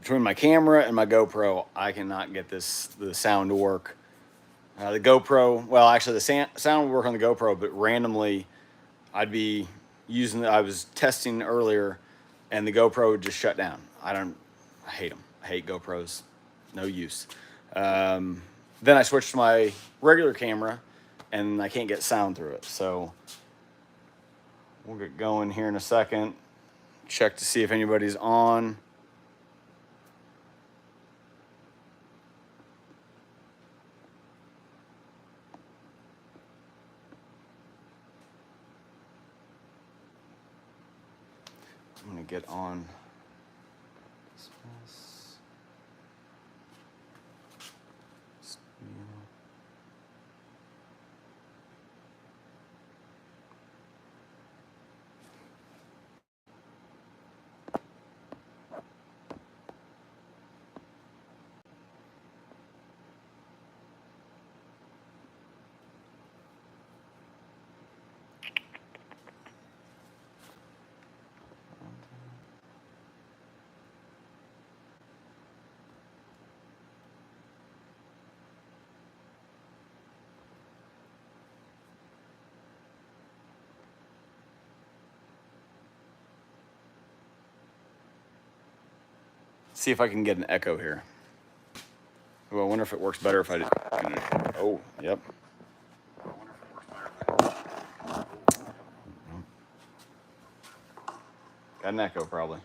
between my camera and my GoPro, I cannot get the sound to work. The GoPro, well, actually the sound would work on the GoPro, but randomly I'd be I was testing earlier and the GoPro would just shut down. I hate them. I hate GoPros. No use. Then I switched to my regular camera and I can't get sound through it. So we'll get going here in a second. Check to see if anybody's on. I'm gonna get on. See if I can get an echo here. Well, I wonder if it works better if I did. Oh, yep. Got an echo probably.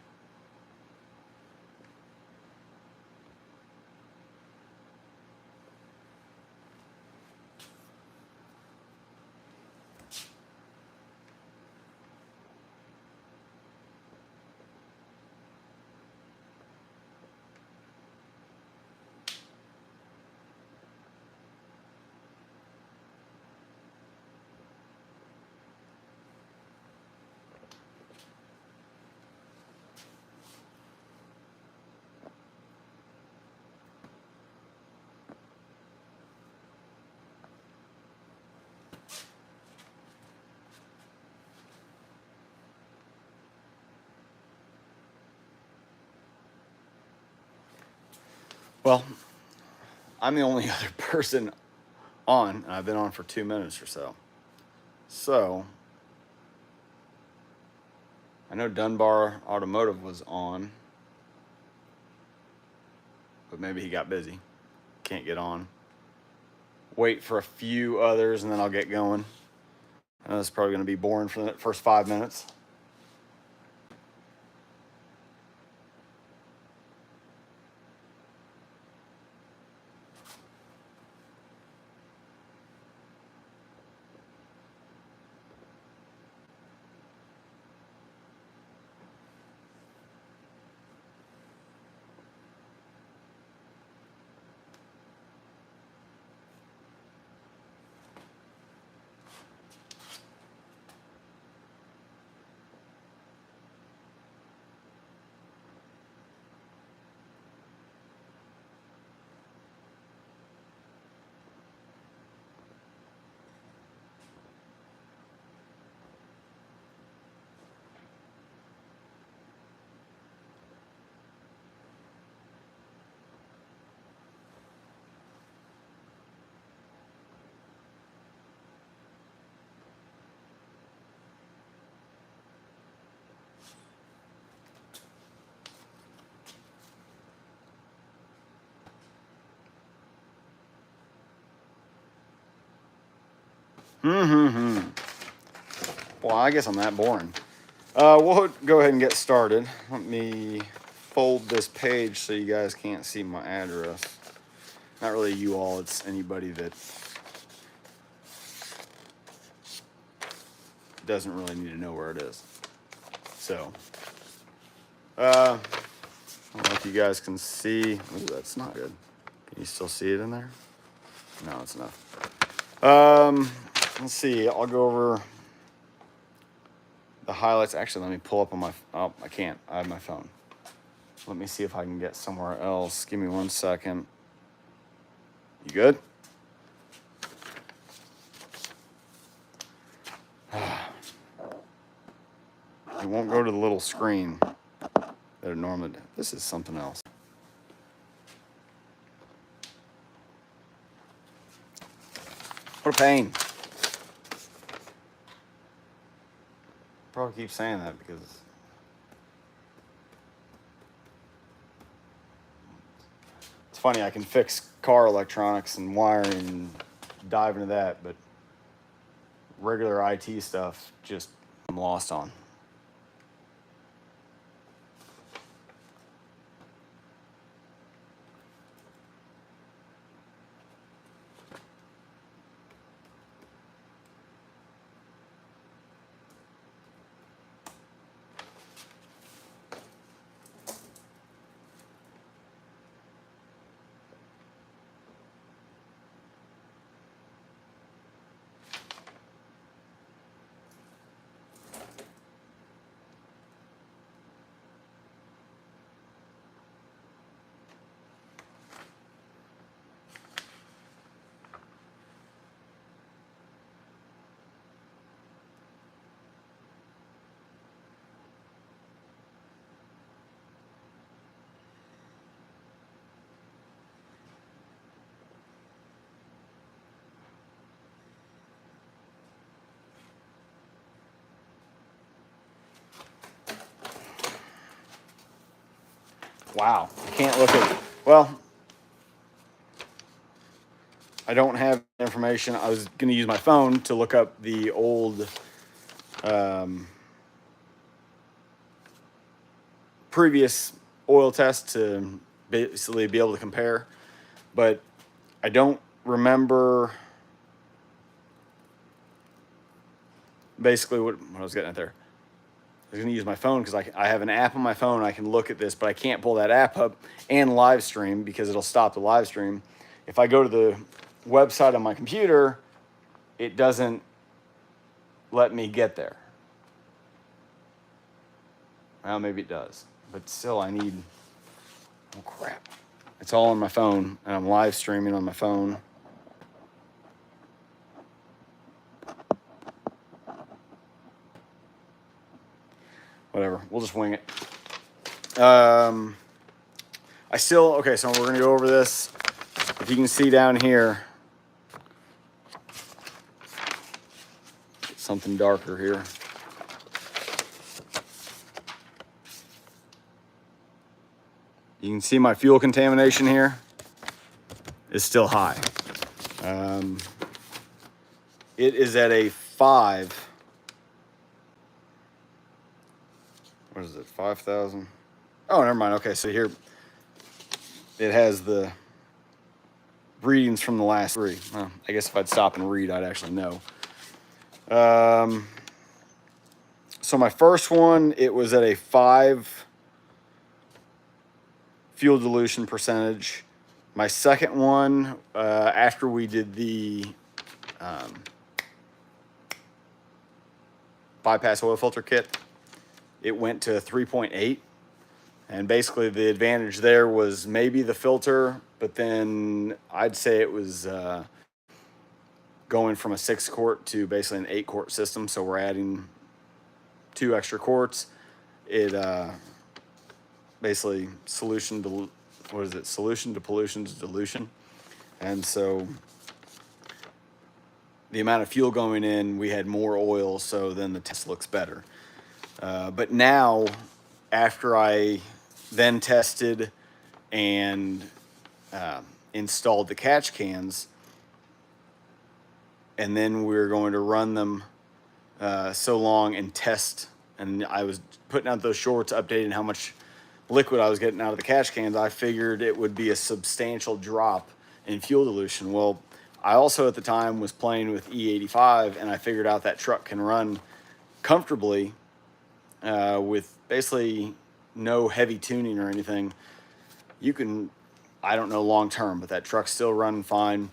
Well, I'm the only other person on, and I've been on for 2 minutes or so. So, I know Dunbar Automotive was on, but maybe he got busy. Can't get on. Wait for a few others, and then I'll get going. I know it's probably going to be boring for the first 5 minutes. Well, I guess I'm that boring. We'll go ahead and get started. Let me fold this page so you guys can't see my address. Not really you all, it's anybody that doesn't really need to know where it is. So, I don't know if you guys can see. Ooh, that's not good. Can you still see it in there? No, it's enough. Let's see. I'll go over the highlights. Actually, let me pull up on my. Oh, I can't. I have my phone. Let me see if I can get somewhere else. Give me 1 second. You good? It won't go to the little screen. that it normally does. This is something else. What a pain. Probably keep saying that because it's funny, I can fix car electronics and wiring and dive into that, but regular IT stuff just I'm lost on. Wow, I can't look at, well, I don't have information. I was going to use my phone to look up the old previous oil test to basically be able to compare, but I don't remember basically what I was getting at there. I was going to use my phone because I have an app on my phone. I can look at this, but I can't pull that app up and live stream because it'll stop the live stream. If I go to the website on my computer, it doesn't let me get there. Well, maybe it does, but still I need, oh crap. It's all on my phone and I'm live streaming on my phone. Whatever, we'll just wing it. Okay, so we're gonna go over this. If you can see down here, something darker here. You can see my fuel contamination here is still high. It is at a 5. What is it, 5,000? Oh, never mind. Okay, so here it has the readings from the last 3. Well, I guess if I'd stop and read, I'd actually know. So my first one, it was at a 5 fuel dilution percentage. My second one, after we did the bypass oil filter kit, it went to 3.8. And basically the advantage there was maybe the filter, but then I'd say it was going from a 6-quart to basically an 8-quart system. So we're adding 2 extra quarts. It basically solution to pollution to dilution. And so the amount of fuel going in, we had more oil, so then the test looks better. But now, after I then tested and installed the catch cans, and then we're going to run them so long and test, and I was putting out those shorts, updating how much liquid I was getting out of the catch cans, I figured it would be a substantial drop in fuel dilution. Well, I also at the time was playing with E85, and I figured out that truck can run comfortably with basically no heavy tuning or anything. You can, I don't know long term, but that truck's still running fine.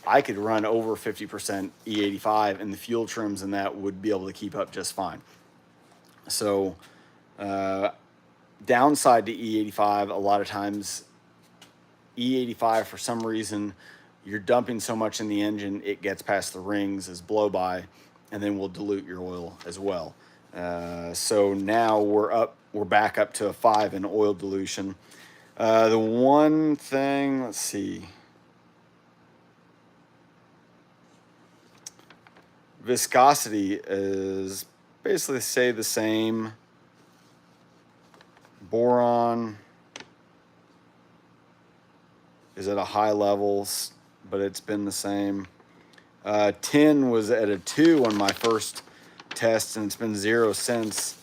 I could run over 50% E85 and the fuel trims and that would be able to keep up just fine. So downside to E85, a lot of times E85 for some reason, you're dumping so much in the engine, it gets past the rings as blow by and then will dilute your oil as well. So now we're back up to a 5 in oil dilution. The one thing, let's see. Viscosity is basically stay the same. Boron is at a high level, but it's been the same. Tin was at a 2 on my first test, and it's been 0 since.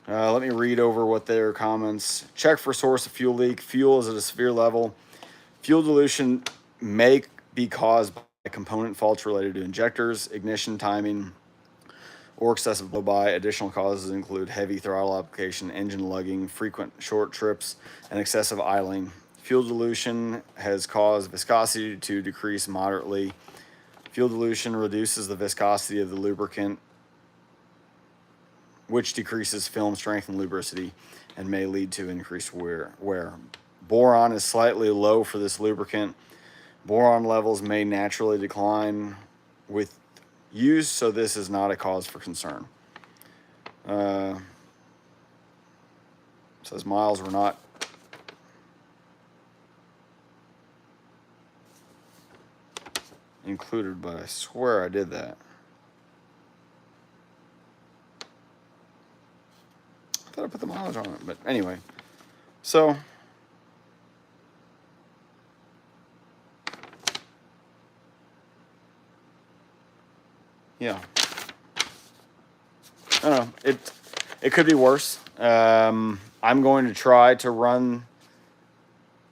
Let me read over what their comments. Check for source of fuel leak. Fuel is at a severe level. Fuel dilution may be caused by component faults related to injectors, ignition timing, or excessive blow-by. Additional causes include heavy throttle application, engine lugging, frequent short trips, and excessive idling. Fuel dilution has caused viscosity to decrease moderately. Fuel dilution reduces the viscosity of the lubricant, which decreases film strength and lubricity and may lead to increased wear. Boron is slightly low for this lubricant. Boron levels may naturally decline with use, so this is not a cause for concern. Says miles were not included, but I swear I did that. I thought I put the mileage on it, but anyway. So yeah, I don't know. It could be worse. I'm going to try to run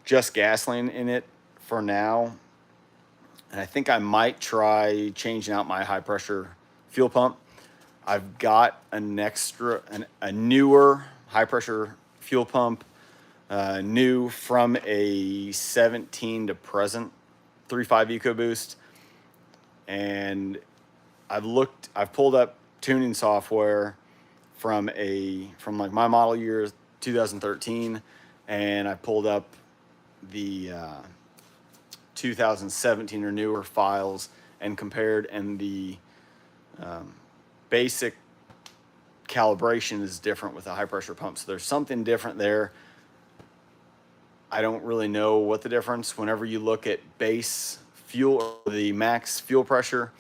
just gasoline in it for now, and I think I might try changing out my high pressure fuel pump. I've got a newer high pressure fuel pump, new from a 17 to present 3.5 EcoBoost, and I've pulled up tuning software from like my model year 2013, and I pulled up the 2017 or newer files and compared, and the basic calibration is different with a high pressure pump. So there's something different there. I don't really know what the difference. Whenever you look at base fuel, or the max fuel pressure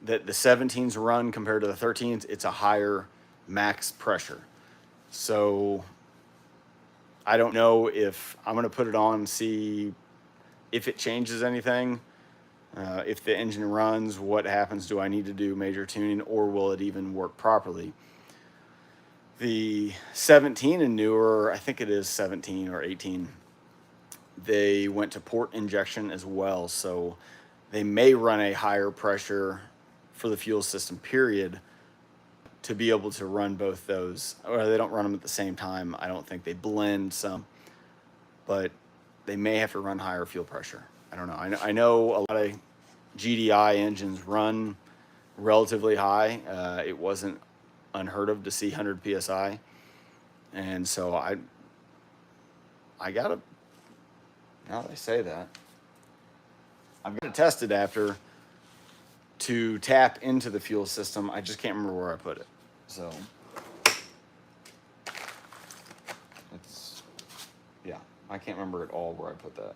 that the 17s run compared to the 13s, it's a higher max pressure. So I don't know if I'm going to put it on and see if it changes anything. If the engine runs, what happens? Do I need to do major tuning, or will it even work properly? The 17 and newer, I think it is 17 or 18, they went to port injection as well. So they may run a higher pressure for the fuel system, period, to be able to run both those. Or they don't run them at the same time. I don't think they blend some, but they may have to run higher fuel pressure. I don't know. I know a lot of GDI engines run relatively high. It wasn't unheard of to see 100 PSI. And so I gotta, now that I say that, I've got a test adapter to tap into the fuel system. I just can't remember where I put it. So it's, yeah, I can't remember at all where I put that.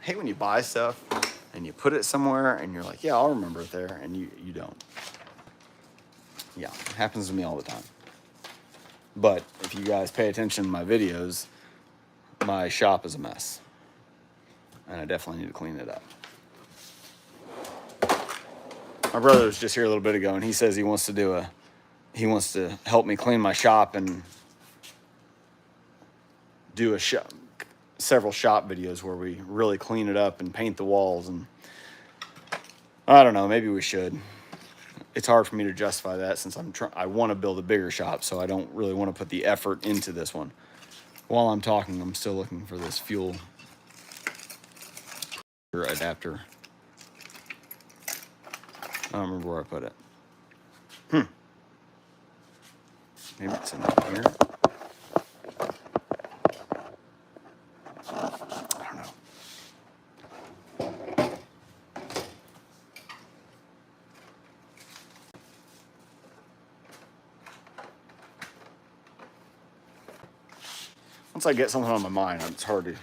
I hate when you buy stuff and you put it somewhere and you're like, yeah, I'll remember it there, and you don't. Yeah, it happens to me all the time. But if you guys pay attention to my videos, my shop is a mess, and I definitely need to clean it up. My brother was just here a little bit ago, and he says he wants to help me clean my shop and do several shop videos where we really clean it up and paint the walls. And I don't know, maybe we should. It's hard for me to justify that since I want to build a bigger shop, so I don't really want to put the effort into this one. While I'm talking, I'm still looking for this fuel adapter. I don't remember where I put it. Maybe it's in here. I don't know. once I get something on my mind, it's hard to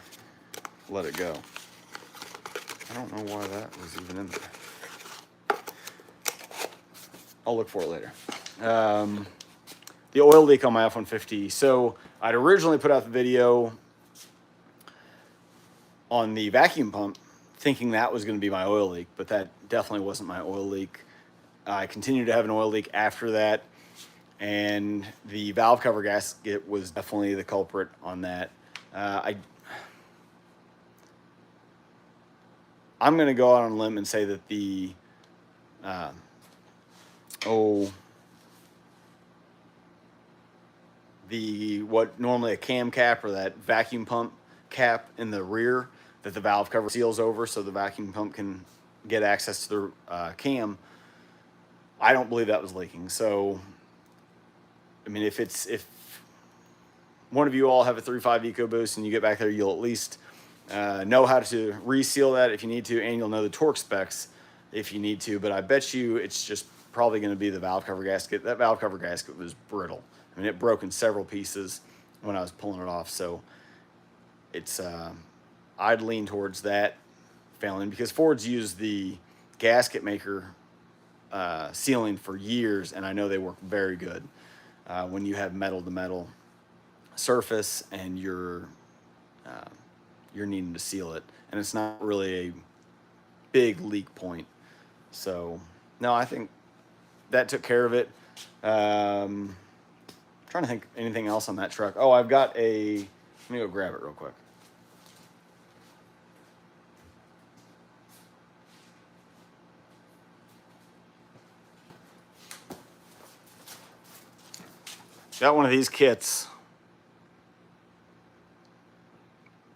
let it go. I don't know why that was even in there. I'll look for it later. The oil leak on my F-150. So I'd originally put out the video on the vacuum pump thinking that was going to be my oil leak, but that definitely wasn't my oil leak. I continued to have an oil leak after that, and the valve cover gasket was definitely the culprit on that. I'm going to go out on a limb and say that the what normally a cam cap or that vacuum pump cap in the rear that the valve cover seals over so the vacuum pump can get access to the cam, I don't believe that was leaking. So, I mean, if one of you all have a 3.5 EcoBoost and you get back there, you'll at least know how to reseal that if you need to, and you'll know the torque specs if you need to. But I bet you it's just probably going to be the valve cover gasket. That valve cover gasket was brittle. I mean, it broke in several pieces when I was pulling it off. So it's I'd lean towards that failing, because Ford's used the gasket maker sealing for years, and I know they work very good when you have metal to metal surface and you're needing to seal it, and it's not really a big leak point. So no, I think that took care of it. Trying to think anything else on that truck. Oh, I've got a, let me go grab it real quick. Got one of these kits,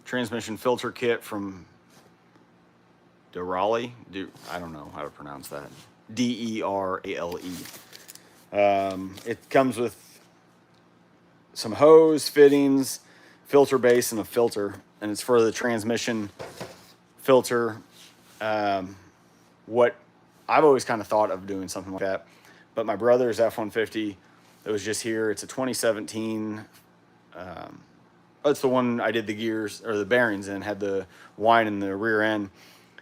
transmission filter kit from Derale. I don't know how to pronounce that. Derale. It comes with some hose, fittings, filter base, and a filter, and it's for the transmission filter. What I've always kind of thought of doing something like that, but my brother's F-150 that was just here, it's a 2017. It's the one I did the gears or the bearings in, had the wine in the rear end.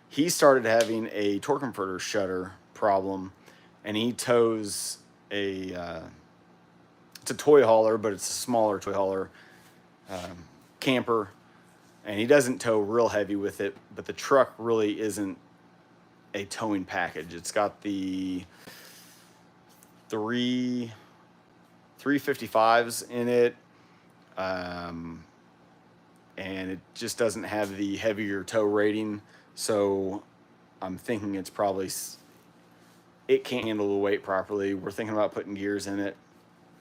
He started having a torque converter shutter problem, and he tows a it's a toy hauler, but it's a smaller toy hauler camper, and he doesn't tow real heavy with it, but the truck really isn't a towing package. It's got the 355s in it, and it just doesn't have the heavier tow rating. So I'm thinking it's probably, it can't handle the weight properly. We're thinking about putting gears in it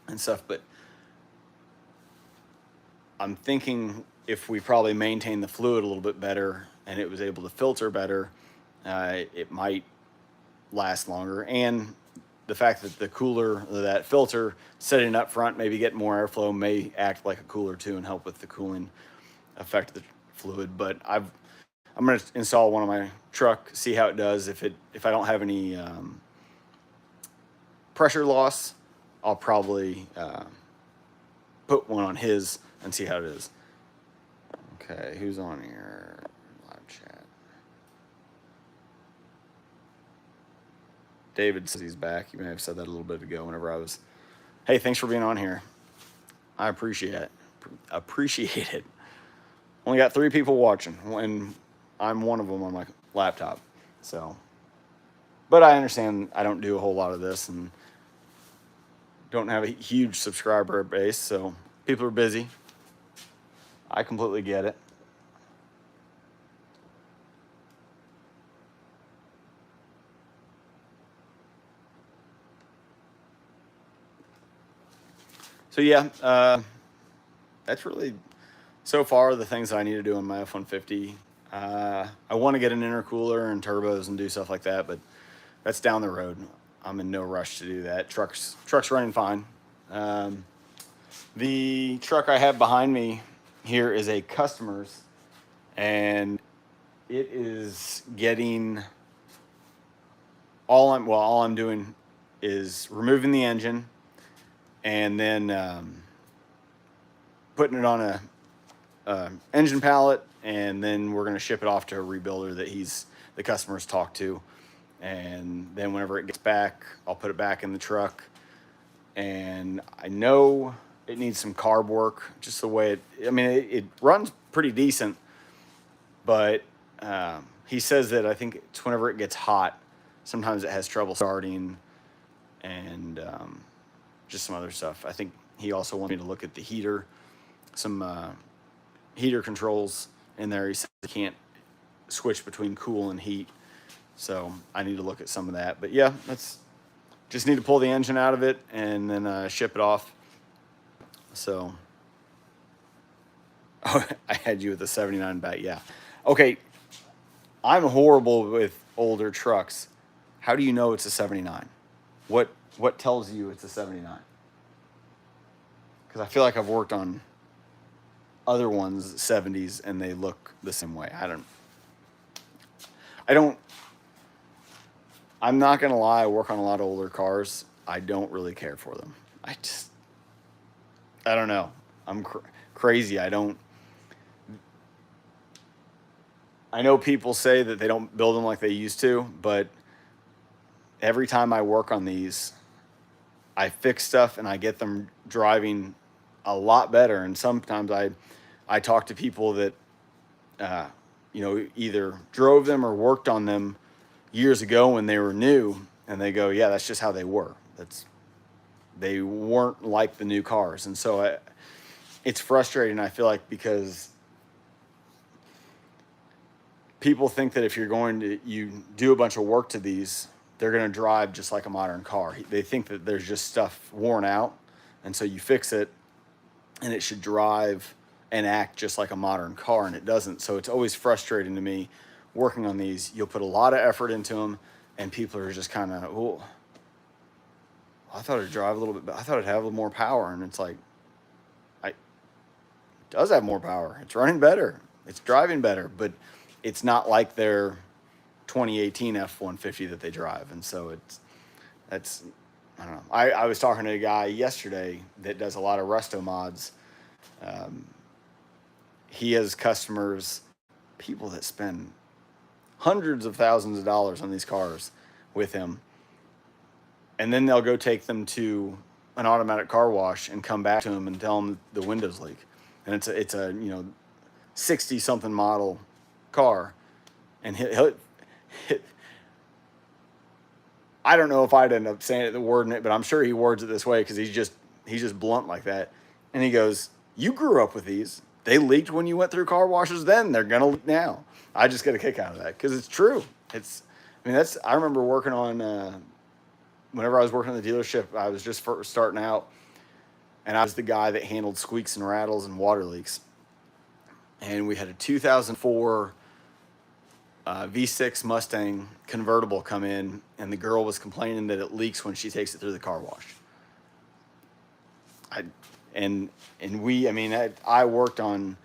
and stuff, but I'm thinking if we probably maintain the fluid a little bit better and it was able to filter better, it might last longer. And the fact that the cooler, that filter sitting up front, maybe getting more airflow, may act like a cooler too and help with the cooling effect of the fluid. But I'm going to install one on my truck, see how it does. If I don't have any pressure loss, I'll probably put one on his and see how it is. Okay, who's on here? Live chat. David says he's back. You may have said that a little bit ago whenever I was, hey, thanks for being on here. I appreciate it. Appreciate it. Only got 3 people watching, and I'm one of them on my laptop. So, but I understand I don't do a whole lot of this and don't have a huge subscriber base, so people are busy. I completely get it. So yeah, that's really, so far, the things that I need to do on my F-150. I want to get an intercooler and turbos and do stuff like that, but that's down the road. I'm in no rush to do that. Truck's running fine. The truck I have behind me here is a customer's, and it is getting, all I'm doing is removing the engine and then putting it on engine pallet, and then we're going to ship it off to a rebuilder that the customer's talked to. And then whenever it gets back, I'll put it back in the truck. And I know it needs some carb work, just the way it runs pretty decent, but he says that I think it's whenever it gets hot, sometimes it has trouble starting, and just some other stuff. I think he also wanted me to look at the heater, some heater controls in there. He said you can't switch between cool and heat, so I need to look at some of that. But yeah, just need to pull the engine out of it and then ship it off. So, oh, I had you with the 79 back. Yeah. Okay. I'm horrible with older trucks. How do you know it's a 79? What tells you it's a 79? Because I feel like I've worked on other ones, 70s, and they look the same way. I'm not going to lie, I work on a lot of older cars. I don't really care for them. I don't know. I'm crazy. I know people say that they don't build them like they used to, but every time I work on these, I fix stuff and I get them driving a lot better. And sometimes I talk to people that, either drove them or worked on them years ago when they were new, and they go, yeah, that's just how they were. They weren't like the new cars. And so it's frustrating, I feel like, because people think that if you do a bunch of work to these, they're going to drive just like a modern car. They think that there's just stuff worn out, and so you fix it, and it should drive and act just like a modern car, and it doesn't. So it's always frustrating to me working on these. You'll put a lot of effort into them, and people are just kind of, well, I thought it'd drive a little bit, but I thought it'd have a little more power. And it's like, it does have more power. It's running better. It's driving better, but it's not like their 2018 F-150 that they drive. And so I don't know. I was talking to a guy yesterday that does a lot of resto mods. He has customers, people that spend hundreds of thousands of dollars on these cars with him. And then they'll go take them to an automatic car wash and come back to him and tell him the windows leak. And it's a 60 something model car. And I don't know if I'd end up saying the word in it, but I'm sure he words it this way because he's just blunt like that. And he goes, you grew up with these. They leaked when you went through car washes then. They're going to leak now. I just get a kick out of that because it's true. I remember working on, whenever I was working in the dealership, I was just first starting out, and I was the guy that handled squeaks and rattles and water leaks. And we had a 2004 V6 Mustang convertible come in, and the girl was complaining that it leaks when she takes it through the car wash. I worked on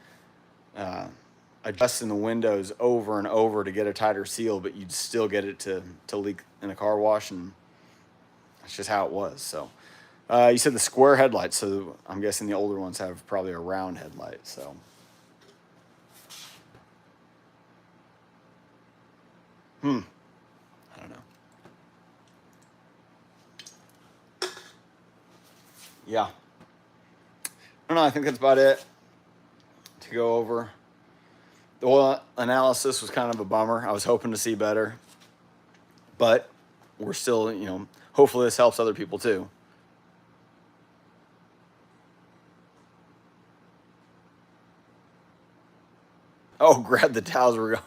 adjusting the windows over and over to get a tighter seal, but you'd still get it to leak in a car wash, and that's just how it was. So you said the square headlights, so I'm guessing the older ones have probably a round headlight. So I don't know. Yeah. I don't know. I think that's about it to go over. The oil analysis was kind of a bummer. I was hoping to see better, but we're still, hopefully this helps other people too. Oh, grab the towels. We're going.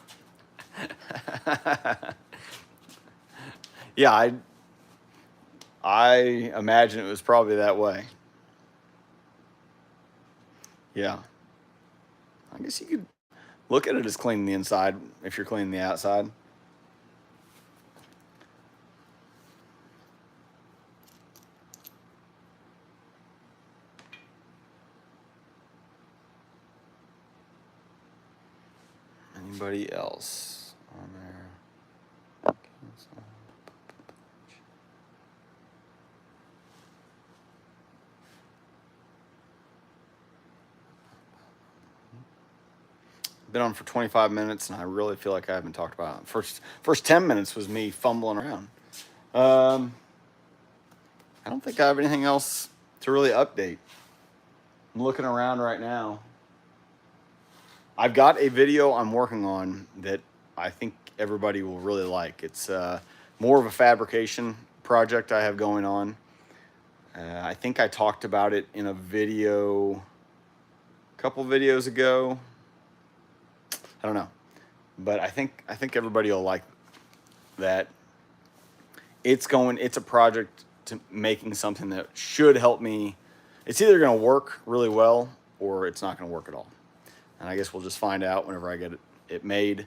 Yeah, I imagine it was probably that way. Yeah. I guess you could look at it as cleaning the inside if you're cleaning the outside. Anybody else on there? been on for 25 minutes, and I really feel like I haven't talked about it. First 10 minutes was me fumbling around. I don't think I have anything else to really update. I'm looking around right now. I've got a video I'm working on that I think everybody will really like. It's more of a fabrication project I have going on. I think I talked about it in a video a couple videos ago. I don't know, but I think everybody will like that. It's a project to making something that should help me. It's either going to work really well or it's not going to work at all. And I guess we'll just find out whenever I get it made.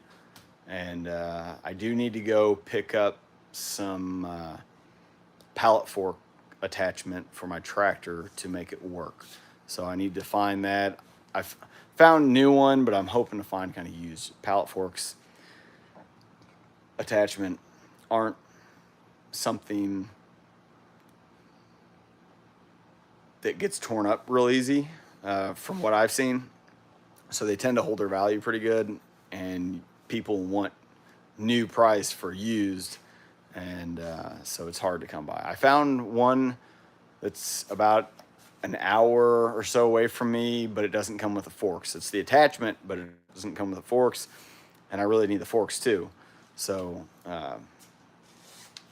And I do need to go pick up some pallet fork attachment for my tractor to make it work. So I need to find that. I've found a new one, but I'm hoping to find kind of used. Pallet forks attachment aren't something that gets torn up real easy from what I've seen. So they tend to hold their value pretty good, and people want new price for used, and so it's hard to come by. I found one that's about an hour or so away from me, but it doesn't come with the forks. It's the attachment, but it doesn't come with the forks, and I really need the forks too. So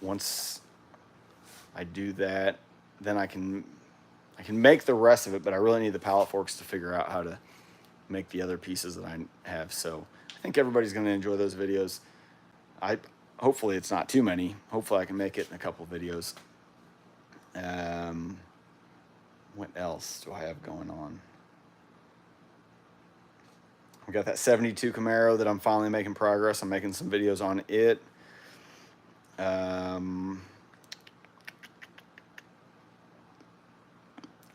once I do that, then I can make the rest of it, but I really need the pallet forks to figure out how to make the other pieces that I have. So I think everybody's going to enjoy those videos. Hopefully it's not too many. Hopefully I can make it in a couple videos. What else do I have going on? I've got that 72 Camaro that I'm finally making progress. I'm making some videos on it.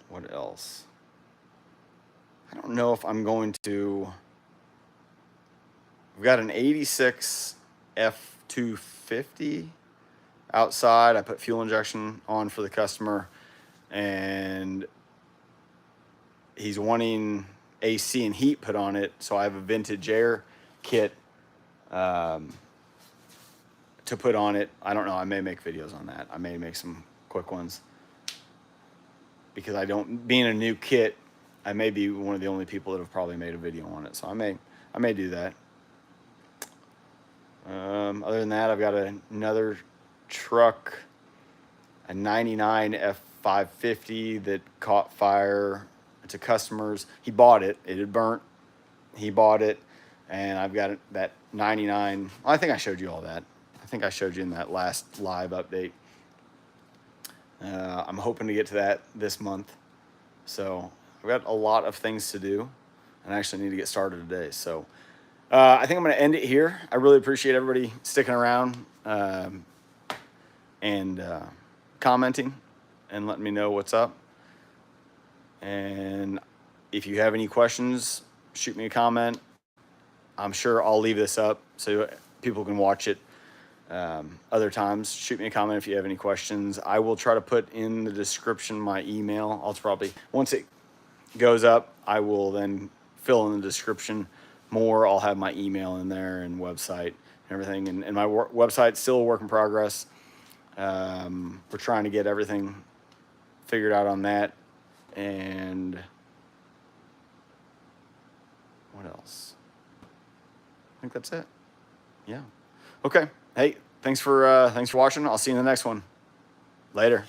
What else? I don't know if I'm going to. We've got an 86 F250 outside. I put fuel injection on for the customer, and he's wanting AC and heat put on it. So I have a vintage air kit to put on it. I don't know. I may make videos on that. I may make some quick ones because being a new kit, I may be one of the only people that have probably made a video on it. So I may do that. Other than that, I've got another truck, a 99 F550 that caught fire. It's a customer's. He bought it. It had burnt. He bought it. And I've got that 99. I think I showed you all that. I think I showed you in that last live update. I'm hoping to get to that this month. So I've got a lot of things to do, and I actually need to get started today. So I think I'm going to end it here. I really appreciate everybody sticking around and commenting and letting me know what's up. And if you have any questions, shoot me a comment. I'm sure I'll leave this up so people can watch it other times. Shoot me a comment if you have any questions. I will try to put in the description my email. I'll probably, once it goes up, I will then fill in the description more. I'll have my email in there and website and everything. And my website's still a work in progress. We're trying to get everything figured out on that. And what else? I think that's it. Yeah. Okay. Hey, thanks for watching. I'll see you in the next one. Later.